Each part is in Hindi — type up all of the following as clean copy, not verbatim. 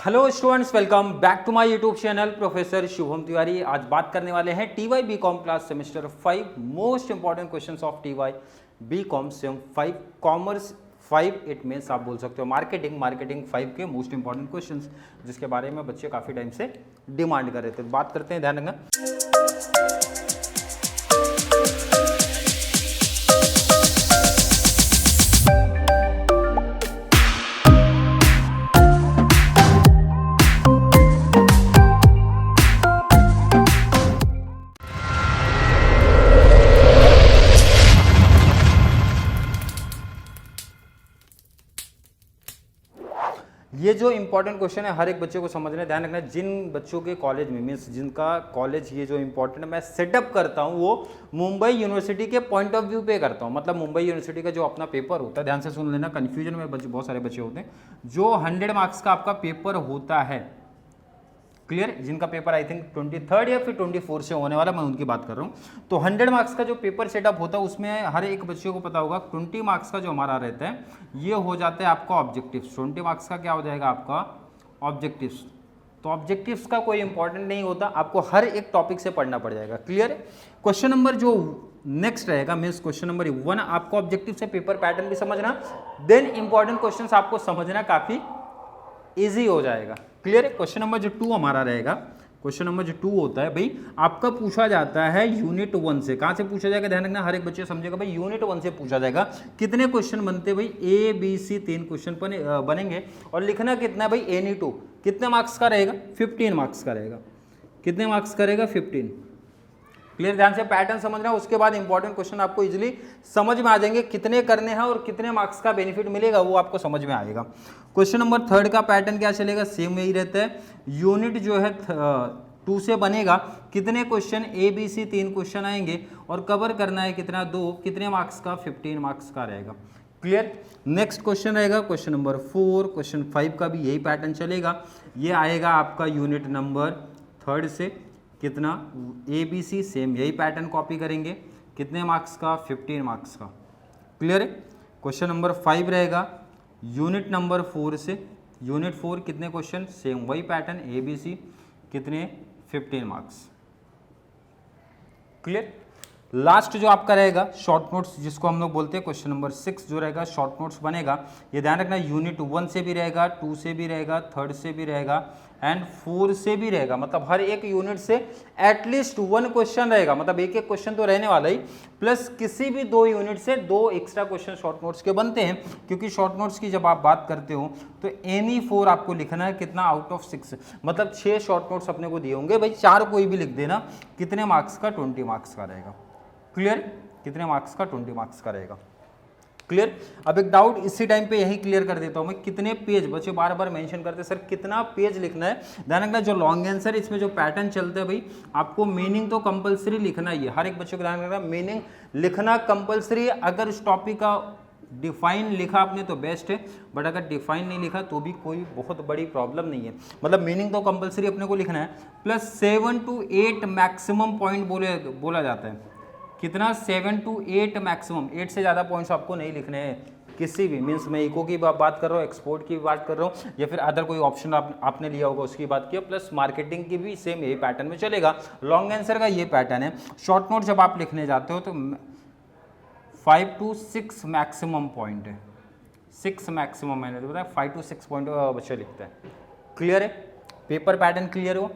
Hello students, welcome back to my YouTube channel professor Shubham Tiwari. आज बात करने वाले हैं TY BCom class semester 5 most important questions of TY BCom sem 5 commerce 5 it means आप बोल सकते हो मार्केटिंग 5 के मोस्ट इंपॉर्टेंट क्वेश्चंस जिसके बारे में बच्चे काफ़ी टाइम से डिमांड कर रहे थे। बात करते हैं, ध्यान रखना। ये जो इंपॉर्टेंट क्वेश्चन है हर एक बच्चे को समझना है, ध्यान रखना। जिन बच्चों के कॉलेज में मीन्स जिनका कॉलेज ये जो इंपॉर्टेंट मैं सेटअप करता हूँ वो मुंबई यूनिवर्सिटी के पॉइंट ऑफ व्यू पे करता हूँ। मतलब मुंबई यूनिवर्सिटी का जो अपना पेपर होता है, ध्यान से सुन लेना, कन्फ्यूजन में बहुत सारे बच्चे होते हैं। जो 100 मार्क्स का आपका पेपर होता है, क्लियर, जिनका पेपर आई थिंक 23 या फिर 24 से होने वाला, मैं उनकी बात कर रहा हूँ। तो 100 मार्क्स का जो पेपर सेटअप होता है उसमें हर एक बच्चे को पता होगा 20 मार्क्स का जो हमारा रहता है ये हो जाता है आपका ऑब्जेक्टिव्स। 20 मार्क्स का क्या हो जाएगा आपका ऑब्जेक्टिव्स। तो ऑब्जेक्टिव्स का कोई इंपॉर्टेंट नहीं होता, आपको हर एक टॉपिक से पढ़ना पड़ जाएगा। क्लियर। क्वेश्चन नंबर जो नेक्स्ट रहेगा मीन्स क्वेश्चन नंबर 1, आपको ऑब्जेक्टिव से पेपर पैटर्न भी समझना, देन इंपॉर्टेंट क्वेश्चन आपको समझना काफी इजी हो जाएगा। क्लियर है। क्वेश्चन नंबर जो 2 हमारा रहेगा, क्वेश्चन नंबर जो 2 होता है भाई, आपका पूछा जाता है यूनिट 1 से। कहां से पूछा जाएगा, ध्यान रखना, हर एक बच्चे समझेगा भाई यूनिट 1 से पूछा जाएगा। कितने क्वेश्चन बनते हैं भाई, ए बी सी 3 क्वेश्चन बनेंगे और लिखना कितना है भाई, एनी 2 कितने मार्क्स का रहेगा, 15 मार्क्स का रहेगा। कितने मार्क्स का रहेगा, 15। क्लियर। ध्यान से पैटर्न समझना, उसके बाद इंपॉर्टेंट क्वेश्चन आपको इजीली समझ में आ जाएंगे। कितने करने हैं और कितने मार्क्स का बेनिफिट मिलेगा वो आपको समझ में आएगा। क्वेश्चन नंबर 3 का पैटर्न क्या चलेगा, सेम यही रहता है। यूनिट जो है 2 से बनेगा, कितने question, A B C 3 question आएंगे और कवर करना है कितना, 2, कितने मार्क्स का, 15 मार्क्स का रहेगा। क्लियर। नेक्स्ट क्वेश्चन रहेगा क्वेश्चन नंबर 4। क्वेश्चन 5 का भी यही पैटर्न चलेगा। ये आएगा आपका यूनिट नंबर 3 से, कितना, ए बी सी, सेम यही पैटर्न कॉपी करेंगे। कितने मार्क्स का, 15 मार्क्स का। क्लियर है। क्वेश्चन नंबर 5 रहेगा यूनिट नंबर 4 से, यूनिट 4 कितने क्वेश्चन, सेम वही पैटर्न, ए बी सी, कितने, 15 मार्क्स। क्लियर। लास्ट जो आपका रहेगा शॉर्ट नोट्स, जिसको हम लोग बोलते हैं, क्वेश्चन नंबर 6 जो रहेगा शॉर्ट नोट्स बनेगा। ये ध्यान रखना, यूनिट 1 से भी रहेगा, 2 से भी रहेगा, 3 से भी रहेगा एंड 4 से भी रहेगा। मतलब हर एक यूनिट से एटलीस्ट 1 क्वेश्चन रहेगा, मतलब एक एक क्वेश्चन तो रहने वाला ही, प्लस किसी भी 2 यूनिट से 2 एक्स्ट्रा क्वेश्चन शॉर्ट नोट्स के बनते हैं। क्योंकि शॉर्ट नोट्स की जब आप बात करते हो तो एनी 4 आपको लिखना है, कितना, आउट ऑफ 6, मतलब 6 शॉर्ट नोट्स अपने को दिए होंगे भाई, 4 कोई भी लिख देना। कितने मार्क्स का, 20 मार्क्स का रहेगा। क्लियर। कितने मार्क्स का, 20 मार्क्स का रहेगा। क्लियर। अब एक डाउट इसी टाइम पे यही क्लियर कर देता हूं मैं, कितने पेज, बच्चे बार बार मेंशन करते हैं सर कितना पेज लिखना है। ध्यान रखना, जो लॉन्ग आंसर इसमें जो पैटर्न चलता है भाई, आपको मीनिंग तो कंपलसरी लिखना ही है। हर एक बच्चे को ध्यान रखना, मीनिंग लिखना कंपलसरी। अगर उस टॉपिक का डिफाइन लिखा आपने तो बेस्ट है, बट अगर डिफाइन नहीं लिखा तो भी कोई बहुत बड़ी प्रॉब्लम नहीं है। मतलब मीनिंग तो कंपलसरी अपने को लिखना है, प्लस 7 to 8 मैक्सिमम पॉइंट बोला जाता है। कितना, 7 to 8 मैक्सिमम, 8 से ज़्यादा पॉइंट्स आपको नहीं लिखने हैं किसी भी, मीन्स मैं इको की बात कर रहा हूँ, एक्सपोर्ट की बात कर रहा हूँ, या फिर अदर कोई ऑप्शन आपने लिया होगा उसकी बात किया, प्लस मार्केटिंग की भी सेम यही पैटर्न में चलेगा। लॉन्ग आंसर का ये पैटर्न है। शॉर्ट नोट जब आप लिखने जाते हो तो 5 to 6 मैक्सिमम पॉइंट है, 6 मैक्सिमम, मैंने तो बताया 5 to 6 पॉइंट बच्चे लिखते हैं। क्लियर है। पेपर पैटर्न क्लियर हो।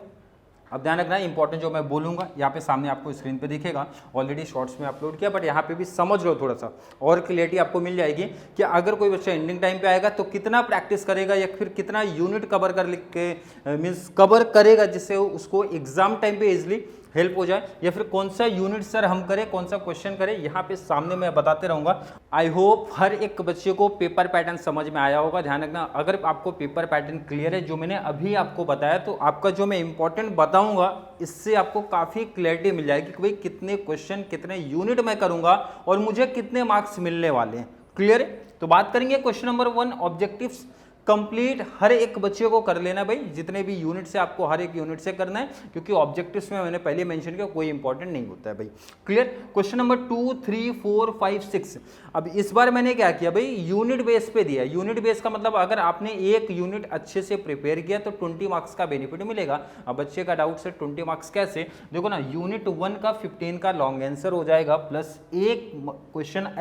अब ध्यान रखना, इंपॉर्टेंट जो मैं बोलूंगा यहाँ पे सामने आपको स्क्रीन पे दिखेगा, ऑलरेडी शॉर्ट्स में अपलोड किया, बट यहाँ पे भी समझ लो थोड़ा सा और क्लियरिटी आपको मिल जाएगी कि अगर कोई बच्चा एंडिंग टाइम पे आएगा तो कितना प्रैक्टिस करेगा या फिर कितना यूनिट कवर कर लिख के मीन्स कवर करेगा, जिससे उसको एग्जाम टाइम पे इजिली हेल्प हो जाए, या फिर कौन सा यूनिट सर हम करें, कौन सा क्वेश्चन करें, यहाँ पे सामने मैं बताते रहूंगा। आई होप हर एक बच्चे को पेपर पैटर्न समझ में आया होगा। ध्यान रखना, अगर आपको पेपर पैटर्न क्लियर है जो मैंने अभी आपको बताया, तो आपका जो मैं इंपॉर्टेंट बताऊंगा इससे आपको काफी क्लैरिटी मिल जाएगी कि भाई कितने क्वेश्चन, कितने यूनिट मैं करूंगा और मुझे कितने मार्क्स मिलने वाले हैं। क्लियर है। तो बात करेंगे क्वेश्चन नंबर 1 ऑब्जेक्टिव्स कंप्लीट हर एक बच्चे को कर लेना भाई, जितने भी यूनिट से आपको हर एक यूनिट से करना है, क्योंकि ऑब्जेक्टिव्स में मैंने पहले मेंशन किया कोई इंपॉर्टेंट नहीं होता है भाई। क्लियर। Question number 2, 3, 4, 5, 6। अब इस बार मैंने क्या किया भाई, यूनिट बेस पे दिया। यूनिट बेस का मतलब अगर आपने एक यूनिट अच्छे से प्रिपेयर किया तो 20 मार्क्स का बेनिफिट मिलेगा। अब बच्चे का डाउट से 20 मार्क्स कैसे, देखो ना, यूनिट 1 का 15 का लॉन्ग आंसर हो जाएगा, प्लस एक क्वेश्चन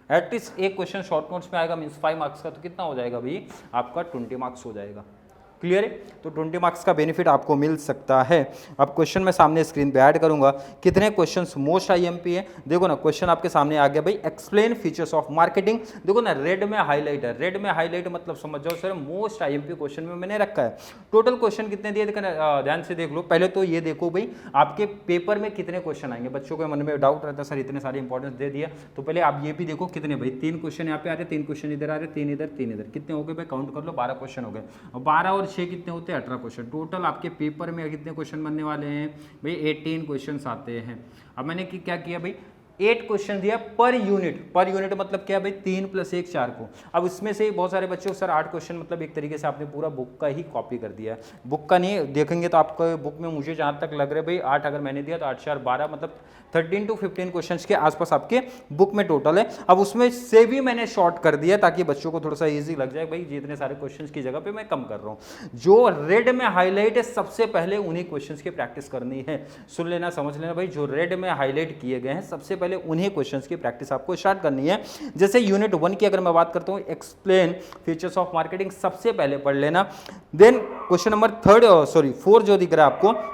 एटलीस्ट एक क्वेश्चन शॉर्ट नोट्स में आएगा, मींस 5 मार्क्स का, तो कितना हो जाएगा भाई, आपका 20 मार्क्स हो जाएगा। क्लियर है। तो 20 मार्क्स का बेनिफिट आपको मिल सकता है। अब क्वेश्चन मैं सामने स्क्रीन पे ऐड करूंगा, कितने क्वेश्चंस मोस्ट आईएमपी है। देखो ना, क्वेश्चन आपके सामने आ गया भाई, एक्सप्लेन फीचर्स ऑफ मार्केटिंग। देखो ना, रेड में हाईलाइट है, रेड में हाईलाइट मतलब समझ जाओ सर मोस्ट आईएमपी क्वेश्चन में मैंने रखा है। टोटल क्वेश्चन कितने दिए, ध्यान से देख लो। पहले तो ये देखो भाई, आपके पेपर में कितने क्वेश्चन आएंगे। बच्चों के मन में डाउट रहता है सर इतने सारे इंपॉर्टेंस दे दिया, तो पहले आप ये भी देखो कितने भाई, 3 क्वेश्चन यहाँ पे आ रहे, 3 क्वेश्चन इधर आ रहे, 3 इधर, 3 इधर, कितने हो गए भाई, काउंट कर लो, 12 क्वेश्चन हो गए। 12 और 6 कितने होते हैं, 18 क्वेश्चन। टोटल आपके पेपर में कितने क्वेश्चन बनने वाले हैं भाई, 18 क्वेश्चन आते हैं। अब मैंने क्या किया भाई, 8 क्वेश्चन दिया पर यूनिट मतलब क्या भाई, 3 + 1 4 को। अब इसमें से बहुत सारे बच्चों को सर 8 क्वेश्चन मतलब एक तरीके से आपने पूरा बुक का ही कॉपी कर दिया है। बुक का नहीं देखेंगे तो आपका बुक में मुझे जहां तक लग रहा है भाई 8 अगर मैंने दिया तो 8 4 12 मतलब 13 to 15 क्वेश्चंस के आसपास आपके बुक में टोटल है। अब उसमें से भी मैंने शॉर्ट कर दिया ताकि बच्चों को थोड़ा सा इजी लग जाए, भाई जितने सारे क्वेश्चंस की जगह पे मैं कम कर रहा हूँ। जो रेड में हाईलाइट है सबसे पहले उन्हीं क्वेश्चंस की प्रैक्टिस करनी है। सुन लेना, समझ लेना भाई, जो रेड में हाईलाइट किए गए हैं सबसे पहले उन्हीं क्वेश्चंस की प्रैक्टिस आपको स्टार्ट करनी है। जैसे यूनिट 1 की अगर मैं बात करता हूँ, एक्सप्लेन फीचर्स ऑफ मार्केटिंग, सबसे पहले पढ़ लेना। देन क्वेश्चन नंबर 4 जो दिख रहा है आपको,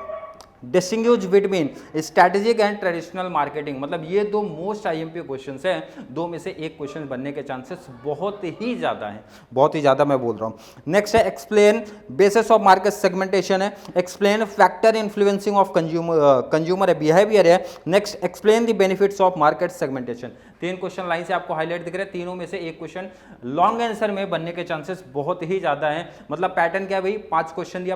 distinguish between strategic and traditional marketing, मतलब ये 2 मोस्ट आईएमपी क्वेश्चंस हैं। 2 में से एक क्वेश्चन बनने के चांसेस बहुत ही ज्यादा हैं, बहुत ही ज्यादा मैं बोल रहा हूं। नेक्स्ट है explain basis of market segmentation है, explain factor influencing of consumer behaviour है। Next explain the benefits of market segmentation. 3 question line से आपको हाईलाइट दिख रहे हैं, तीनों में से एक क्वेश्चन लॉन्ग आंसर में बनने के चांसेस बहुत ही ज्यादा हैं। मतलब पैटर्न क्या है भाई, 5 क्वेश्चन दिया,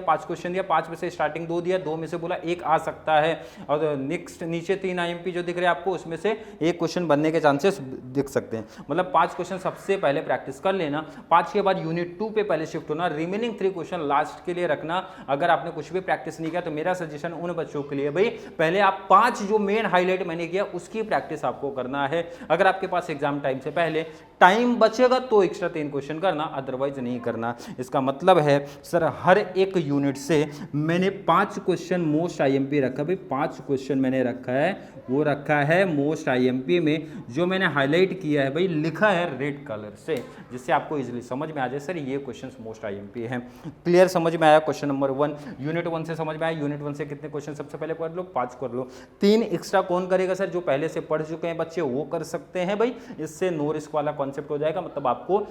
5 में से स्टार्टिंग 2 दिया, 2 में से बोला एक आ सकता है, और नेक्स्ट नीचे 3 आईएमपी जो दिख रहे हैं आपको, उसमें से एक क्वेश्चन बनने के चांसेस दिख सकते हैं। मतलब 5 क्वेश्चन सबसे पहले प्रैक्टिस कर लेना, 5 के बाद यूनिट 2 पे पहले शिफ्ट होना, रिमेनिंग 3 क्वेश्चन लास्ट के लिए रखना। अगर आपने कुछ भी प्रैक्टिस नहीं किया तो मेरा सजेशन उन बच्चों के लिए भाई, पहले आप 5 जो मेन हाईलाइट मैंने किया उसकी प्रैक्टिस आपको करना है। अगर आपके पास एग्जाम टाइम से पहले टाइम बचेगा तो एक्स्ट्रा 3 क्वेश्चन करना, अदरवाइज नहीं करना। इसका मतलब है सर हर एक यूनिट से मैंने 5 क्वेश्चन मोस्ट आईएमपी रखा भाई, 5 क्वेश्चन मैंने रखा है, वो रखा है मोस्ट आईएमपी में। जो मैंने हाईलाइट किया है भाई, लिखा है रेड कलर से, जिससे आपको इजीली समझ में आ जाए सर ये क्वेश्चंस मोस्ट आईएमपी हैं। क्लियर, समझ में आया। क्वेश्चन नंबर 1 यूनिट 1 से समझ में आया। यूनिट 1 से कितने क्वेश्चन सबसे पहले पढ़ लो, 5 कर लो। 3 एक्स्ट्रा कौन करेगा सर, जो पहले से पढ़ चुके हैं बच्चे वो कर सकते हैं भाई, इससे नो रिस्क वाला कॉन्सेप्ट हो जाएगा। मतलब आपको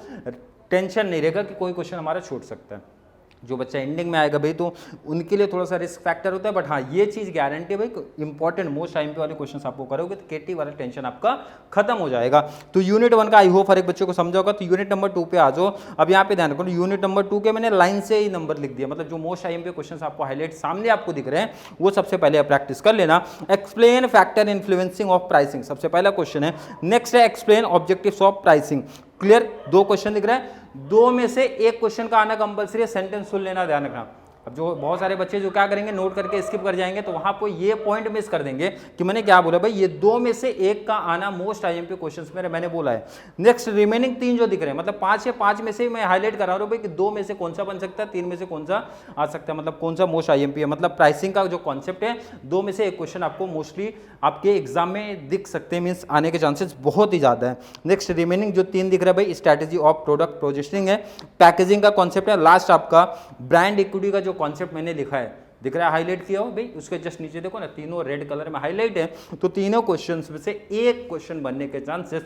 टेंशन नहीं रहेगा कि कोई क्वेश्चन हमारा छूट सकता है। जो बच्चा एंडिंग में आएगा भाई तो उनके लिए थोड़ा सा रिस्क फैक्टर होता है, बट हाँ ये चीज़ गारंटी है भाई, इंपॉर्टेंट मोस्ट टाइम पे वाले क्वेश्चंस आपको करोगे तो केटी वाला टेंशन आपका खत्म हो जाएगा। तो यूनिट 1 का आई होप हर एक बच्चे को समझा होगा। तो यूनिट नंबर 2 पे आ जाओ। अब यहाँ पे ध्यान रखो, यूनिट नंबर 2 के मैंने लाइन से ही नंबर लिख दिया, मतलब जो मोस्ट टाइम पे क्वेश्चन आपको हाईलाइट सामने आपको दिख रहे हैं वो सबसे पहले प्रैक्टिस कर लेना। Explain factor influencing of pricing, सबसे पहला क्वेश्चन है। नेक्स्ट है explain objectives of pricing. Clear, 2 question दिख रहे हैं, 2 में से एक क्वेश्चन का आना कंपलसरी है। सेंटेंस सुन लेना, ध्यान रखना। अब जो बहुत सारे बच्चे जो क्या करेंगे, नोट करके स्किप कर जाएंगे, तो वहां पर ये पॉइंट मिस कर देंगे कि मैंने क्या बोला भाई, ये 2 में से एक का आना मोस्ट आईएमपी क्वेश्चंस में मैंने बोला है। नेक्स्ट रिमेनिंग 3 जो दिख रहे हैं, मतलब 5 है, 5 में से मैं हाईलाइट करा रहा हूं भाई कि 2 में से कौन सा बन सकता है, 3 में से कौन सा आ सकता है, मतलब कौन सा मोस्ट आईएमपी है। मतलब प्राइसिंग का जो कॉन्सेप्ट है, 2 में से एक क्वेश्चन आपको मोस्टली आपके एग्जाम में दिख सकते हैं, मीन्स आने के चांसेस बहुत ही ज्यादा है। नेक्स्ट रिमेनिंग जो 3 दिख रहा है भाई, स्ट्रैटेजी ऑफ प्रोडक्ट पोजिशनिंग है, पैकेजिंग का कॉन्सेप्ट है, लास्ट आपका ब्रांड इक्विटी का जो कॉन्सेप्ट मैंने लिखा है, दिख रहा है हाईलाइट किया हो भाई, उसके जस्ट नीचे देखो ना, तीनों रेड कलर में हाईलाइट है। तो तीनों क्वेश्चंस में से एक क्वेश्चन बनने के चांसेस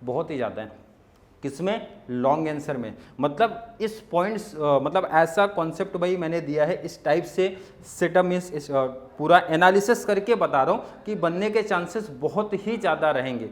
बहुत ही ज्यादा है। किसमें, लॉन्ग आंसर में। मतलब इस पॉइंट्स मतलब ऐसा कॉन्सेप्ट भाई मैंने दिया है, इस टाइप से सेटअप मींस इस पूरा एनालिसिस करके बता रहा हूं कि बनने के चांसेस बहुत ही ज्यादा रहेंगे।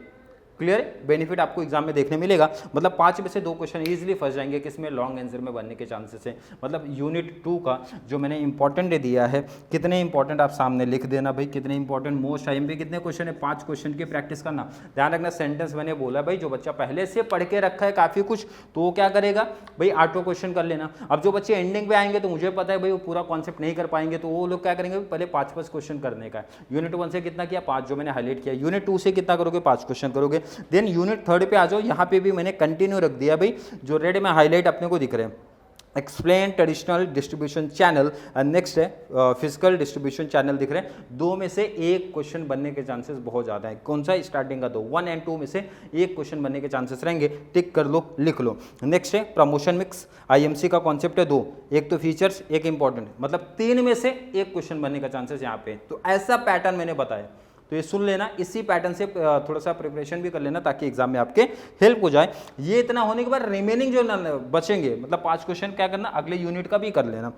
क्लियर, बेनिफिट आपको एग्जाम में देखने मिलेगा। मतलब 5 में से 2 क्वेश्चन इजीली फंस जाएंगे, किसमें लॉन्ग आंसर में बनने के चांसेस है। मतलब यूनिट 2 का जो मैंने इंपॉर्टेंट दिया है, कितने इंपॉर्टेंट आप सामने लिख देना भाई, कितने इंपॉर्टेंट मोस्ट आईएमपी कितने क्वेश्चन है, 5 क्वेश्चन की प्रैक्टिस करना। ध्यान रखना सेंटेंस मैंने बोला भाई, जो बच्चा पहले से पढ़ के रखा है काफी कुछ, तो वो क्या करेगा भाई, 8 क्वेश्चन कर लेना। अब जो बच्चे एंडिंग पे आएंगे तो मुझे पता है भाई वो पूरा कॉन्सेप्ट नहीं कर पाएंगे, तो वो लोग क्या करेंगे, पहले 5 क्वेश्चन करने का है। यूनिट 1 से कितना किया, 5 जो मैंने हाईलाइट किया। यूनिट 2 से कितना करोगे, 5 क्वेश्चन करोगे। देन यूनिट 3 पे आ जाओ, यहाँ पे भी मैंने कंटिन्यू रख दिया भाई, जो रेड में हाईलाइट अपने को दिख रहे हैं, explain traditional distribution channel, next है फिजिकल डिस्ट्रीब्यूशन चैनल दिख रहे हैं। 2 में से 1 क्वेश्चन बनने के चांसेस बहुत ज़्यादा है। कौन सा, स्टार्टिंग का 2, 1 और 2 में से 1 क्वेश्चन बनने के चांसेस रहेंगे, टिक कर लो, लिख लो। नेक्स्ट है प्रमोशन मिक्स, आईएमसी का कॉन्सेप्ट है 2, एक तो फीचर्स, एक इंपॉर्टेंट, मतलब 3 में से 1 क्वेश्चन बनने का चांसेस यहाँ पे। तो ऐसा पैटर्न मैंने बताया, तो ये सुन लेना, इसी पैटर्न से थोड़ा सा प्रिपरेशन भी कर लेना ताकि एग्जाम में आपके हेल्प हो जाए। ये इतना होने के बाद रिमेनिंग जो बचेंगे, मतलब 5 क्वेश्चन क्या करना, अगले यूनिट का भी कर लेना।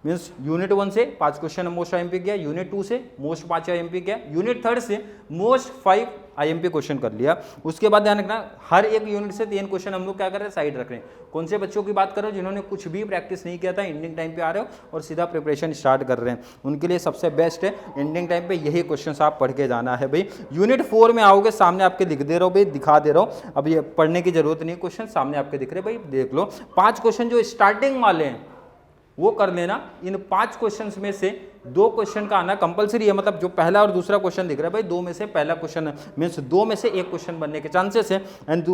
मीन्स यूनिट 1 से 5 क्वेश्चन मोस्ट आईएमपी गया, यूनिट 2 से मोस्ट 5 आईएमपी गया, यूनिट 3 से मोस्ट 5 आईएमपी क्वेश्चन कर लिया। उसके बाद ध्यान रखना, हर एक यूनिट से 3 क्वेश्चन हम लोग क्या कर रहे हैं, साइड रख रहे हैं। कौन से बच्चों की बात करो, जिन्होंने कुछ भी प्रैक्टिस नहीं किया था, एंडिंग टाइम पे आ रहे हो और सीधा प्रिपरेशन स्टार्ट कर रहे हैं, उनके लिए सबसे बेस्ट है एंडिंग टाइम पे यही क्वेश्चन आप पढ़ के जाना है भाई। यूनिट 4 में आओगे, सामने आपके लिख दे रहा हूँ भाई, दिखा दे रहा हूँ, अब ये पढ़ने की जरूरत नहीं, क्वेश्चन सामने आपके दिख रहे भाई, देख लो। 5 क्वेश्चन जो स्टार्टिंग वाले हैं वो कर लेना। इन 5 क्वेश्चंस में से 2 क्वेश्चन का आना कंपलसरी है, मतलब जो पहला और दूसरा क्वेश्चन दिख रहा है भाई, 2 में से पहला क्वेश्चन मीन्स 2 में से 1 क्वेश्चन बनने के चांसेस है। एंड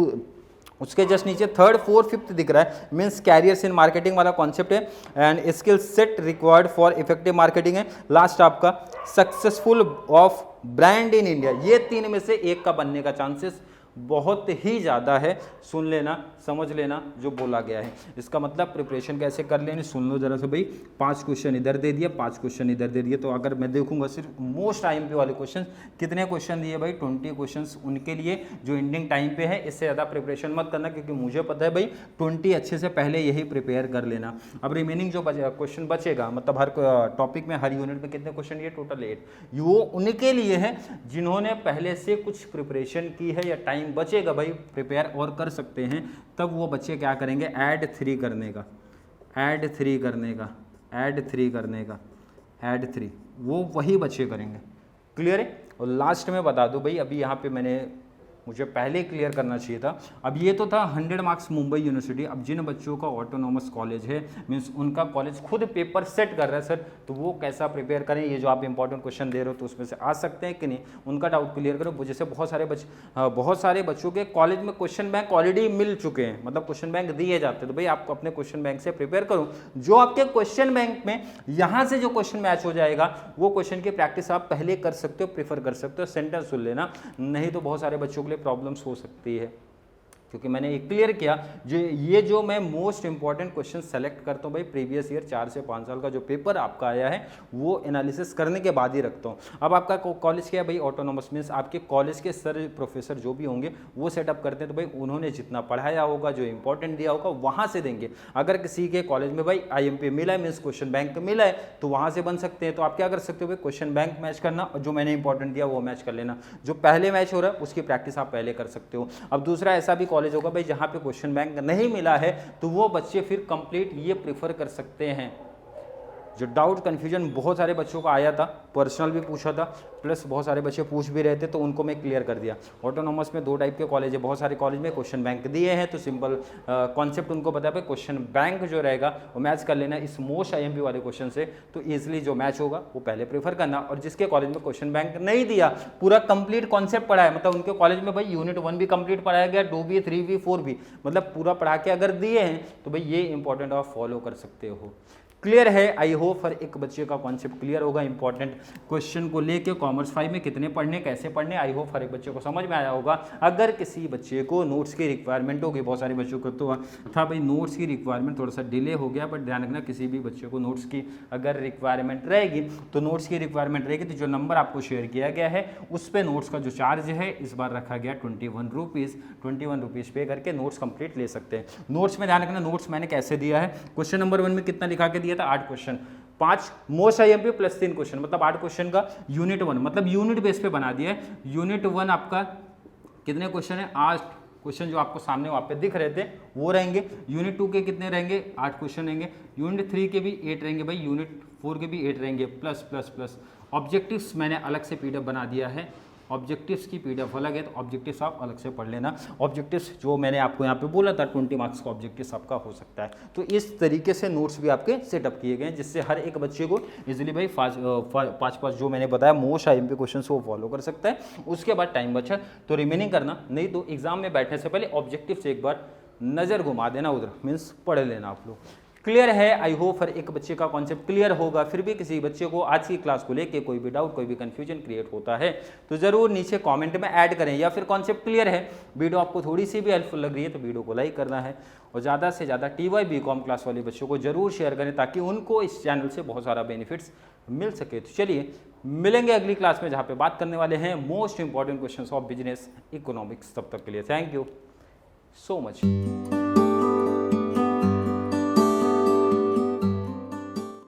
उसके जस्ट नीचे 3rd 4th 5th दिख रहा है, मीन्स कैरियर्स इन मार्केटिंग वाला कॉन्सेप्ट है। And skill set required for effective marketing है। लास्ट आपका successful of brand in India, ये 3 में से 1 का बनने का चांसेस बहुत ही ज़्यादा है। सुन लेना, समझ लेना जो बोला गया है। इसका मतलब प्रिपरेशन कैसे कर लेनी, सुन लो जरा सा भाई। 5 क्वेश्चन इधर दे दिया, 5 क्वेश्चन इधर दे दिए, तो अगर मैं देखूंगा सिर्फ मोस्ट आईएमपी वाले क्वेश्चन, कितने क्वेश्चन दिए भाई, 20 क्वेश्चन उनके लिए जो एंडिंग टाइम पे है। इससे ज़्यादा प्रिपरेशन मत करना, क्योंकि मुझे पता है भाई 20 अच्छे से पहले यही प्रिपेयर कर लेना। अब रिमेनिंग जो क्वेश्चन बचेगा, मतलब हर टॉपिक में, हर यूनिट में कितने क्वेश्चन, ये टोटल 8, वो उनके लिए है जिन्होंने पहले से कुछ प्रिपरेशन की है, या टाइम बचेगा भाई प्रिपेयर और कर सकते हैं, तब वो बच्चे क्या करेंगे, ऐड 3 करने का, ऐड 3 करने का, ऐड 3 करने का, ऐड 3, वो वही बच्चे करेंगे। क्लियर है। और लास्ट में बता दूं भाई, अभी यहाँ पे मुझे पहले क्लियर करना चाहिए था। अब ये तो था 100 मार्क्स मुंबई यूनिवर्सिटी। अब जिन बच्चों का ऑटोनॉमस कॉलेज है, मीन्स उनका कॉलेज खुद पेपर सेट कर रहा है सर, तो वो कैसा प्रिपेयर करें, ये जो आप इंपॉर्टेंट क्वेश्चन दे रहे हो तो उसमें से आ सकते हैं कि नहीं, उनका डाउट क्लियर करो। जैसे बहुत सारे बच्चों के कॉलेज में क्वेश्चन बैंक ऑलरेडी मिल चुके हैं, मतलब क्वेश्चन बैंक दिए जाते हैं, तो भाई आपको अपने क्वेश्चन बैंक से प्रिपेयर करो। जो आपके क्वेश्चन बैंक में यहाँ से जो क्वेश्चन मैच हो जाएगा, वो क्वेश्चन की प्रैक्टिस आप पहले कर सकते हो, प्रीफर कर सकते हो। सेंटेंस सुन लेना, नहीं तो बहुत सारे बच्चों के लिए प्रॉब्लम्स हो सकती है, क्योंकि मैंने ये क्लियर किया जो मैं मोस्ट इंपॉर्टेंट क्वेश्चन सेलेक्ट करता हूँ भाई, प्रीवियस ईयर 4 से 5 साल का जो पेपर आपका आया है, वो एनालिसिस करने के बाद ही रखता हूँ। अब आपका कॉलेज क्या है भाई, ऑटोनॉमस, मीन्स आपके कॉलेज के सर प्रोफेसर जो भी होंगे वो सेटअप करते हैं, तो भाई उन्होंने जितना पढ़ाया होगा, जो इंपॉर्टेंट दिया होगा, वहाँ से देंगे। अगर किसी के कॉलेज में भाई IMP मिला है, मीन्स क्वेश्चन बैंक मिला है, तो वहाँ से बन सकते हैं। तो आप क्या कर सकते हो भाई, क्वेश्चन बैंक मैच करना, और जो मैंने इंपॉर्टेंट दिया वो मैच कर लेना। जो पहले मैच हो रहा है उसकी प्रैक्टिस आप पहले कर सकते हो। अब दूसरा ऐसा भी कॉलेज होगा भाई जहाँ पे क्वेश्चन बैंक नहीं मिला है, तो वो बच्चे फिर कंप्लीट ये प्रेफर कर सकते हैं। जो डाउट कन्फ्यूजन बहुत सारे बच्चों का आया था, पर्सनल भी पूछा था, प्लस बहुत सारे बच्चे पूछ भी रहे थे, तो उनको मैं क्लियर कर दिया। ऑटोनॉमस में 2 टाइप के कॉलेज है, बहुत सारे कॉलेज में क्वेश्चन बैंक दिए हैं, तो सिंपल कॉन्सेप्ट उनको पता है, क्वेश्चन बैंक जो रहेगा वो मैच कर लेना इस मोस्ट IMP वाले क्वेश्चन से, तो ईजिली जो मैच होगा वो पहले प्रेफर करना। और जिसके कॉलेज में क्वेश्चन बैंक नहीं दिया, पूरा कंप्लीट कॉन्सेप्ट पढ़ा है, मतलब उनके कॉलेज में भाई यूनिट 1 भी कंप्लीट पढ़ाया गया, 2 भी, 3 भी, 4 भी, मतलब पूरा पढ़ा के अगर दिए हैं, तो भाई ये इंपॉर्टेंट आप फॉलो कर सकते हो। क्लियर है। आई होप हर एक बच्चे का कॉन्सेप्ट क्लियर होगा इंपॉर्टेंट क्वेश्चन को लेके। कॉमर्स 5 में कितने पढ़ने, कैसे पढ़ने, आई होप हर एक बच्चे को समझ में आया होगा। अगर किसी बच्चे को नोट्स की रिक्वायरमेंट होगी, बहुत सारे बच्चों को तो था भाई नोट्स की रिक्वायरमेंट, थोड़ा सा डिले हो गया, बट ध्यान रखना किसी भी बच्चे को नोट्स की अगर रिक्वायरमेंट रहेगी तो नोट्स की रिक्वायरमेंट रहेगी, तो जो नंबर आपको शेयर किया गया है उस पर नोट्स का जो चार्ज है इस बार रखा गया 21 रुपीज़। 21 रुपीज़ पे करके नोट्स कंप्लीट ले सकते हैं। नोट्स में ध्यान रखना, नोट्स मैंने कैसे दिया है, क्वेश्चन नंबर 1 में कितना लिखा के दिया था, 8 question, 5 most IMP plus 3 question, मतलब 8 क्वेश्चन का यूनिट 1, मतलब यूनिट बेस पे बना दिया है। यूनिट 1 आपका कितने क्वेश्चन है? 8 क्वेश्चन जो आपको सामने वहाँ पे दिख रहे थे वो रहेंगे। यूनिट 2 के कितने रहेंगे? 8 क्वेश्चन रहेंगे। यूनिट 3 के भी 8 रहेंगे भाई, यूनिट 4 के भी 8 रहेंगे, प्लस प्लस प्लस। ऑब्जेक्टिव्स मैंने अलग से पीडीएफ बना दिया है, ऑब्जेक्टिव्स की पीडीएफ अलग है, तो ऑब्जेक्टिव्स आप अलग से पढ़ लेना। ऑब्जेक्टिव्स जो मैंने आपको यहाँ पे बोला था 20 मार्क्स का ऑब्जेक्टिव्स आपका हो सकता है। तो इस तरीके से नोट्स भी आपके सेटअप किए गए हैं जिससे हर एक बच्चे को इजीली भाई पाँच जो मैंने बताया मोस्ट आईएमपी क्वेश्चन वो फॉलो कर सकता है। उसके बाद टाइम बचा तो रिमेनिंग करना, नहीं तो एग्जाम में बैठने से पहले ऑब्जेक्टिव से एक बार नज़र घुमा देना उधर, मीन्स पढ़ लेना आप लोग। क्लियर है? आई होप हर एक बच्चे का कॉन्सेप्ट क्लियर होगा। फिर भी किसी बच्चे को आज की क्लास को लेके कोई भी डाउट, कोई भी कंफ्यूजन क्रिएट होता है तो जरूर नीचे कमेंट में ऐड करें, या फिर कॉन्सेप्ट क्लियर है, वीडियो आपको थोड़ी सी भी हेल्पफुल लग रही है तो वीडियो को लाइक करना है, और ज़्यादा से ज़्यादा TY BCom क्लास वाले बच्चों को जरूर शेयर करें ताकि उनको इस चैनल से बहुत सारा बेनिफिट्स मिल सके। तो चलिए मिलेंगे अगली क्लास में जहाँ पे बात करने वाले हैं most important question of business economics. तब तक के लिए थैंक यू सो मच।